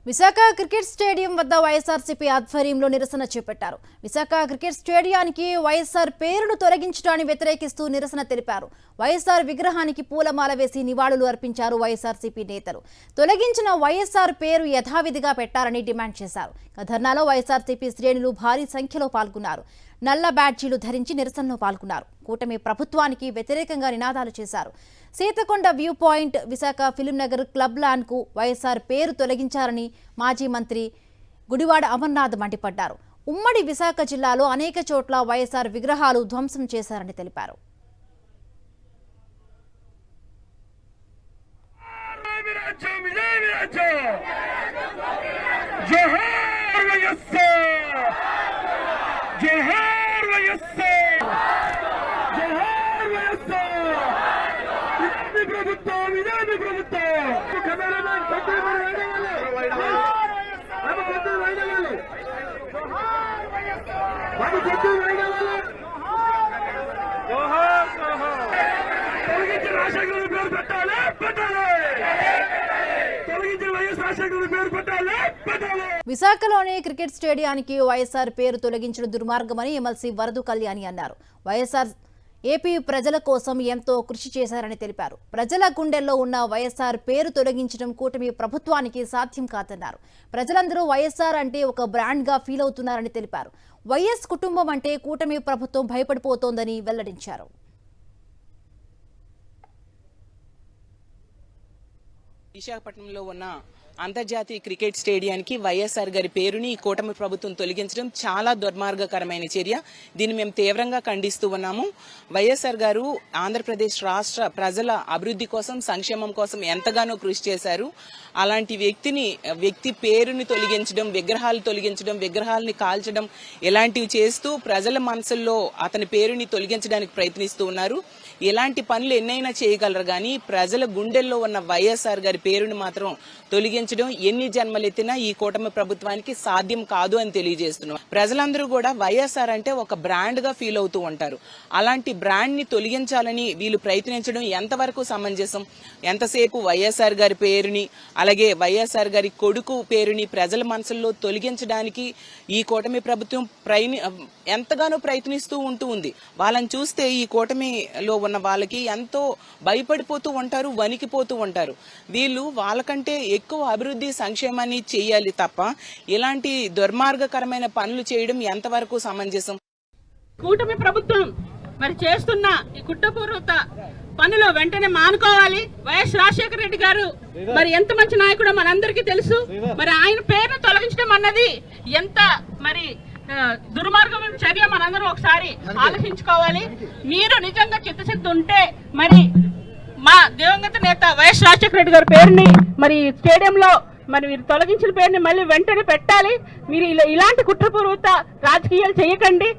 Visakha cricket stadium వద్ద వైఎస్ఆర్సీపీ ఆధ్వర్యంలో నిరసన చేపట్టారు. విశాఖ క్రికెట్ స్టేడియానికి వైఎస్ఆర్ పేరును తొలగించడాన్ని వ్యతిరేకిస్తూ నిరసన తెలిపారు. వైఎస్ఆర్ విగ్రహానికి పూలమాల వేసి నివాళులు అర్పించారు వైఎస్ఆర్సీపీ నేతలు. తొలగించిన వైఎస్ఆర్ పేరు యథావిధిగా పెట్టాలని డిమాండ్ చేశారు. ధర్నాలో వైఎస్ఆర్సీపీ శ్రేణులు భారీ సంఖ్యలో పాల్గొన్నారు. నల్ల బ్యాడ్జీలు ధరించి నిరసనలో పాల్గొన్నారు. కూటమి ప్రభుత్వానికి వ్యతిరేకంగా నినాదాలు చేశారు. Seethakonda view point, Visakha film Nagar, club land కు వైఎస్ఆర్ పేరు తొలగించారని మాజీ మంత్రి గుడివాడ అమర్నాథ్ మండిపడ్డారు. ఉమ్మడి విశాఖ జిల్లాలో అనేక చోట్ల వైఎస్ఆర్ విగ్రహాలు ధ్వంసం చేశారని తెలిపారు. విశాఖలోని క్రికెట్ స్టేడియానికి వైఎస్ఆర్ పేరు తొలగించడం దుర్మార్గమని ఎమ్మెల్సీ వరదు కళ్యాణి అన్నారు. వైఎస్ఆర్ ఏపీ ప్రజల కోసం ఎంతో కృషి చేశారని తెలిపారు. ప్రజల గుండెల్లో ఉన్న వైఎస్ఆర్ పేరు తొలగించడం కూటమి ప్రభుత్వానికి సాధ్యం కాదన్నారు. ప్రజలందరూ వైఎస్ఆర్ అంటే ఒక బ్రాండ్ గా ఫీల్ అవుతున్నారని తెలిపారు. వైఎస్ కుటుంబం అంటే కూటమి ప్రభుత్వం భయపడిపోతోందని వెల్లడించారు. విశాఖపట్నంలో ఉన్న అంతర్జాతీయ క్రికెట్ స్టేడియానికి వైఎస్ఆర్ గారి పేరుని ఈ కూటమి ప్రభుత్వం తొలగించడం చాలా దుర్మార్గకరమైన చర్య. దీన్ని మేము తీవ్రంగా ఖండిస్తూ ఉన్నాము. వైఎస్ఆర్ గారు ఆంధ్రప్రదేశ్ రాష్ట్ర ప్రజల అభివృద్ధి కోసం, సంక్షేమం కోసం ఎంతగానో కృషి చేశారు. అలాంటి వ్యక్తి పేరుని తొలగించడం, విగ్రహాలు తొలగించడం, విగ్రహాలని కాల్చడం ఇలాంటివి చేస్తూ ప్రజల మనసుల్లో అతని పేరుని తొలగించడానికి ప్రయత్నిస్తూ ఉన్నారు. ఇలాంటి పనులు ఎన్నైనా చేయగలరు కానీ ప్రజల గుండెల్లో ఉన్న వైఎస్ఆర్ గారి పేరుని మాత్రం తొలగించడం ఎన్ని జన్మలెత్తినా ఈ కూటమి ప్రభుత్వానికి సాధ్యం కాదు అని తెలియజేస్తున్నాం. ప్రజలందరూ కూడా వైఎస్ఆర్ అంటే ఒక బ్రాండ్ గా ఫీల్ అవుతూ ఉంటారు. అలాంటి బ్రాండ్ ని తొలగించాలని వీళ్ళు ప్రయత్నించడం ఎంతవరకు సమంజసం? ఎంతసేపు వైఎస్ఆర్ గారి పేరుని, అలాగే వైఎస్ఆర్ గారి కొడుకు పేరుని ప్రజల మనసుల్లో తొలగించడానికి ఈ కూటమి ప్రభుత్వం ఎంతగానో ప్రయత్నిస్తూ ఉంది. వాళ్ళని చూస్తే ఈ కూటమిలో ఉన్న వాళ్ళకి ఎంతో భయపడిపోతూ ఉంటారు, వణికిపోతూ ఉంటారు. వీళ్ళు వాళ్ళకంటే ఎక్కువ అభివృద్ధి, సంక్షేమాన్ని చేయాలి తప్ప ఇలాంటి దుర్మార్గకరమైన పనులు చేయడం ఎంతవరకు సమంజసం? కూటమి ప్రభుత్వం మరి చేస్తున్న ఈ కుట్రపూర్వక పనులు వెంటనే మానుకోవాలి. వైఎస్ రాజశేఖర రెడ్డి గారు మరి ఎంత మంచి నాయకుడో మనందరికీ తెలుసు. మరి ఆయన పేరును తొలగించడం అన్నది ఎంత మరి దుర్మార్గమైన చర్య మనందరం ఒకసారి ఆలోచించుకోవాలి. మీరు నిజంగా చిత్తశుద్ధి ఉంటే మరి మా దివంగత నేత వైఎస్ రాజశేఖర రెడ్డి గారి పేరుని మరి స్టేడియంలో మరి మీరు తొలగించిన పేరుని మళ్ళీ వెంటనే పెట్టాలి. మీరు ఇలాంటి కుట్రపూర్వక రాజకీయాలు చేయకండి.